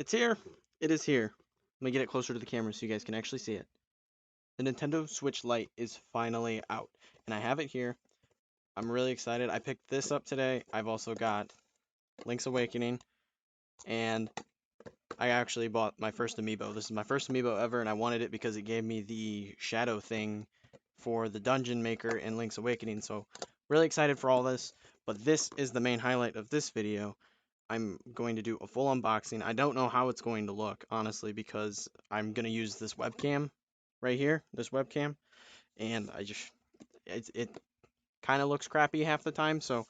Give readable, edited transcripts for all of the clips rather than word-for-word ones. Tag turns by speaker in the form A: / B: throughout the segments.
A: It's here. It is here. Let me get it closer to the camera so you guys can actually see it. The Nintendo Switch Lite is finally out, and I have it here. I'm really excited. I picked this up today. I've also got Link's Awakening, and I actually bought my first amiibo. This is my first amiibo ever, and I wanted it because it gave me the shadow thing for the Dungeon Maker in Link's Awakening, so really excited for all this. But this is the main highlight of this video. I'm going to do a full unboxing. I don't know how it's going to look, honestly, because I'm going to use this webcam right here, this webcam, and it kind of looks crappy half the time, so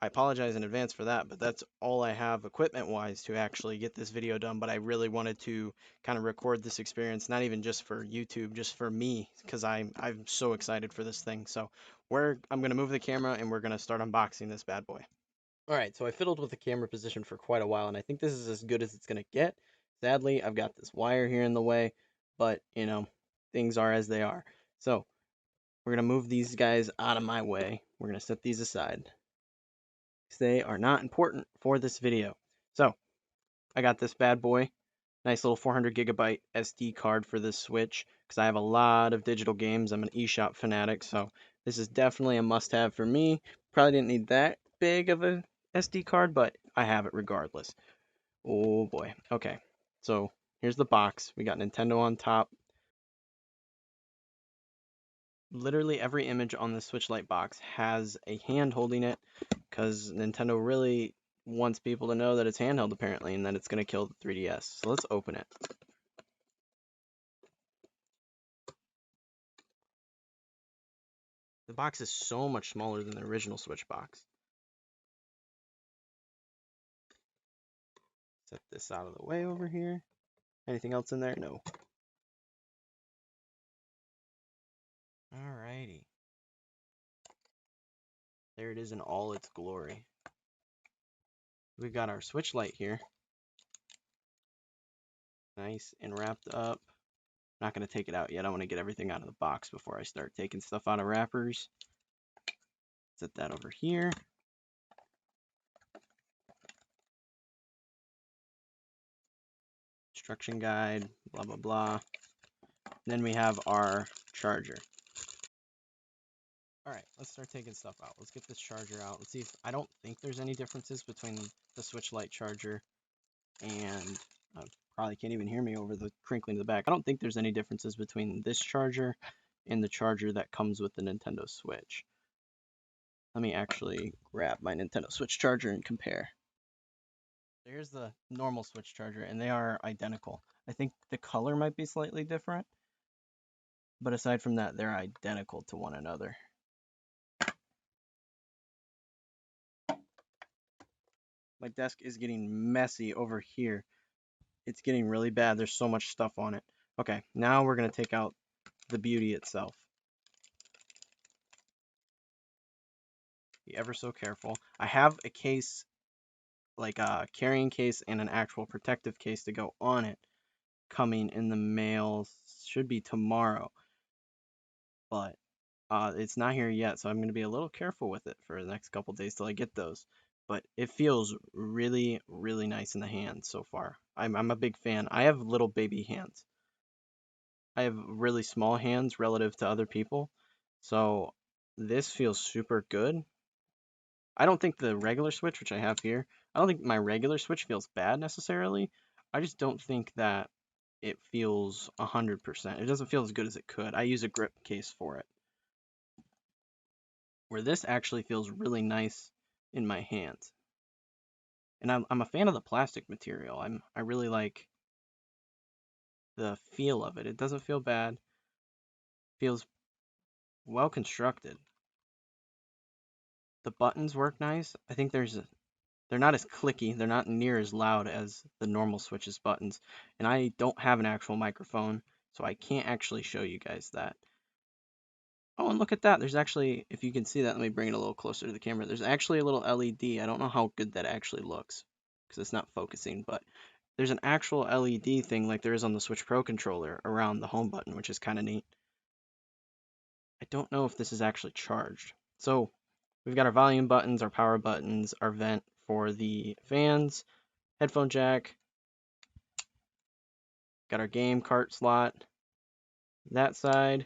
A: I apologize in advance for that, but that's all I have equipment-wise to actually get this video done, but I really wanted to kind of record this experience, not even just for YouTube, just for me, because I'm so excited for this thing. So I'm going to move the camera, and we're going to start unboxing this bad boy. Alright, so I fiddled with the camera position for quite a while, and I think this is as good as it's going to get. Sadly, I've got this wire here in the way, but, you know, things are as they are. So, we're going to move these guys out of my way. We're going to set these aside. They are not important for this video. So, I got this bad boy. Nice little 400 gigabyte SD card for this Switch, because I have a lot of digital games. I'm an eShop fanatic, so this is definitely a must-have for me. Probably didn't need that big of a SD card, but I have it regardless. Oh boy. Okay, so here's the box. We got Nintendo on top. Literally every image on the Switch Lite box has a hand holding it, because Nintendo really wants people to know that it's handheld apparently, and that it's going to kill the 3DS. So let's open it. The box is so much smaller than the original Switch box. Set this out of the way over here. Anything else in there? No. Alrighty. There it is in all its glory. We've got our Switch Lite here. Nice and wrapped up. Not going to take it out yet. I want to get everything out of the box before I start taking stuff out of wrappers. Set that over here. Instruction guide, blah, blah, blah. Then we have our charger. Alright, let's start taking stuff out. Let's get this charger out. Let's see if, I don't think there's any differences between the Switch Lite charger and, probably can't even hear me over the crinkling in the back. I don't think there's any differences between this charger and the charger that comes with the Nintendo Switch. Let me actually grab my Nintendo Switch charger and compare. Here's the normal Switch charger, and they are identical. I think the color might be slightly different, but aside from that, they're identical to one another. My desk is getting messy over here. It's getting really bad. There's so much stuff on it. Okay, now we're going to take out the beauty itself. Be ever so careful. I have a case, like a carrying case and an actual protective case to go on it, coming in the mail. Should be tomorrow, but it's not here yet, so I'm going to be a little careful with it for the next couple days till I get those. But it feels really, really nice in the hand so far. I'm a big fan. I have little baby hands. I have really small hands relative to other people, so this feels super good. I don't think the regular Switch, which I have here, I don't think my regular Switch feels bad necessarily. I just don't think that it feels 100%. It doesn't feel as good as it could. I use a grip case for it, where this actually feels really nice in my hands. And I'm a fan of the plastic material. I really like the feel of it. It doesn't feel bad. Feels well constructed. The buttons work nice. I think they're not as clicky. They're not near as loud as the normal Switch's buttons. And I don't have an actual microphone, so I can't actually show you guys that. Oh, and look at that. There's actually, if you can see that, let me bring it a little closer to the camera. There's actually a little LED. I don't know how good that actually looks because it's not focusing, but there's an actual LED thing like there is on the Switch Pro controller around the home button, which is kind of neat. I don't know if this is actually charged. So we've got our volume buttons, our power buttons, our vent for the fans, headphone jack, Got our game cart slot. That side.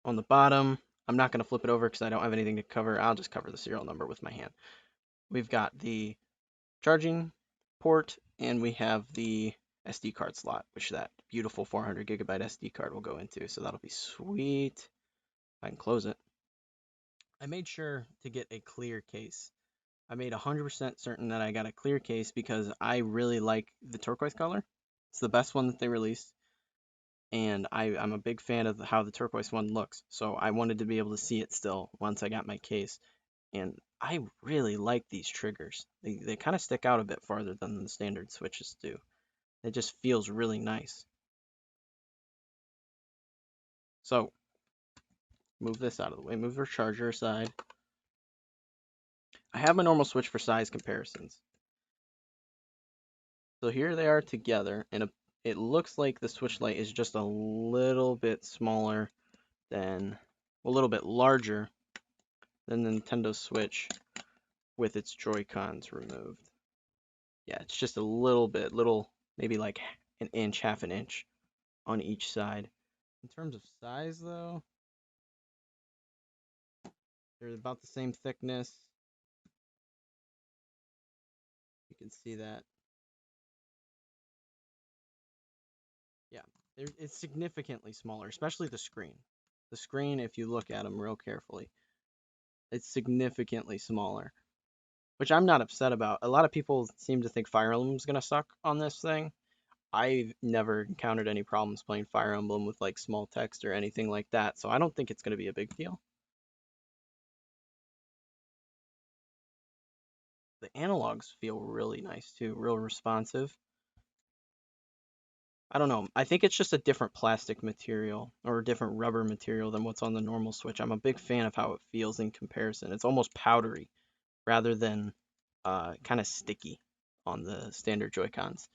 A: On the bottom, I'm not going to flip it over because I don't have anything to cover. I'll just cover the serial number with my hand. We've got the charging port, and we have the SD card slot, which that beautiful 400 gigabyte SD card will go into. So that'll be sweet. I can close it. I made sure to get a clear case. I made 100% certain that I got a clear case because I really like the turquoise color. It's the best one that they released, and I'm a big fan of how the turquoise one looks. So I wanted to be able to see it still once I got my case. And I really like these triggers. They kind of stick out a bit farther than the standard Switches do. It just feels really nice. So, move this out of the way. Move our charger aside. I have my normal Switch for size comparisons. So here they are together, and it looks like the Switch Lite is just a little bit smaller than, a little bit larger than the Nintendo Switch with its Joy-Cons removed. Yeah, it's just a little bit, maybe like an inch, half an inch on each side. In terms of size, though, they're about the same thickness. You can see that. Yeah, it's significantly smaller, especially the screen. The screen, if you look at them real carefully, it's significantly smaller, which I'm not upset about. A lot of people seem to think Fire Emblem's gonna suck on this thing. I've never encountered any problems playing Fire Emblem with like small text or anything like that, so I don't think it's gonna be a big deal. The analogs feel really nice too, real responsive. I don't know. I think it's just a different plastic material or a different rubber material than what's on the normal Switch. I'm a big fan of how it feels in comparison. It's almost powdery rather than kind of sticky on the standard Joy-Cons.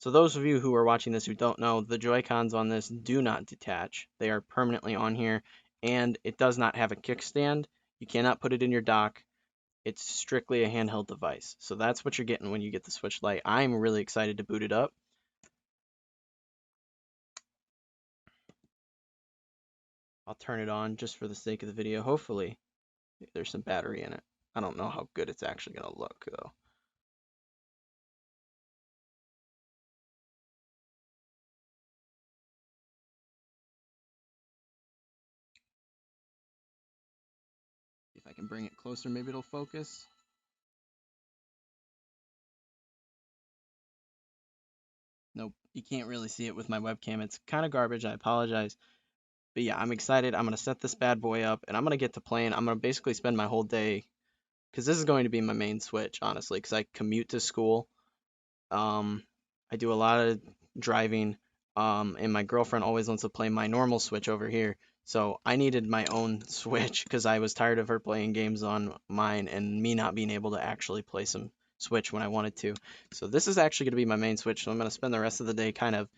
A: So those of you who are watching this who don't know, the Joy-Cons on this do not detach. They are permanently on here, and it does not have a kickstand. You cannot put it in your dock. It's strictly a handheld device. So that's what you're getting when you get the Switch Lite. I'm really excited to boot it up. I'll turn it on just for the sake of the video. Hopefully there's some battery in it. I don't know how good it's actually going to look, though. If I can bring it closer, maybe it'll focus. Nope, you can't really see it with my webcam. It's kind of garbage. I apologize. But yeah, I'm excited. I'm going to set this bad boy up, and I'm going to get to playing. I'm going to basically spend my whole day, because this is going to be my main Switch, honestly, because I commute to school. I do a lot of driving, and my girlfriend always wants to play my normal Switch over here. So I needed my own Switch because I was tired of her playing games on mine and me not being able to actually play some Switch when I wanted to. So this is actually going to be my main Switch. So I'm going to spend the rest of the day kind of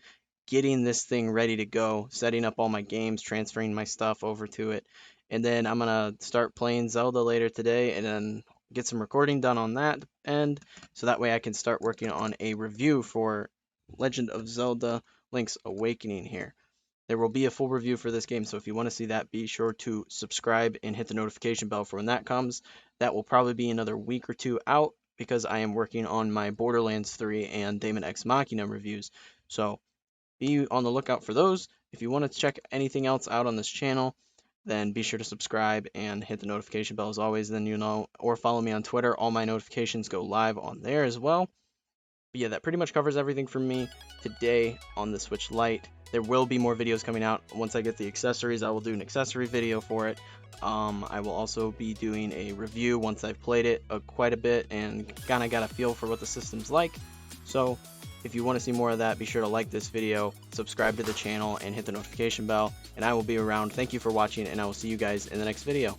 A: getting this thing ready to go, setting up all my games, transferring my stuff over to it. And then I'm going to start playing Zelda later today and then get some recording done on that end. So that way I can start working on a review for Legend of Zelda Link's Awakening here. There will be a full review for this game, so if you want to see that, be sure to subscribe and hit the notification bell for when that comes. That will probably be another week or two out because I am working on my Borderlands 3 and Daemon X Machina reviews. So be on the lookout for those. If you want to check anything else out on this channel, then be sure to subscribe and hit the notification bell as always, then you know, or follow me on Twitter. All my notifications go live on there as well. But yeah, that pretty much covers everything from me today on the Switch Lite. There will be more videos coming out. Once I get the accessories, I will do an accessory video for it. I will also be doing a review once I've played it quite a bit and kind of got a feel for what the system's like. So if you want to see more of that, be sure to like this video, subscribe to the channel, and hit the notification bell, and I will be around. Thank you for watching, and I will see you guys in the next video.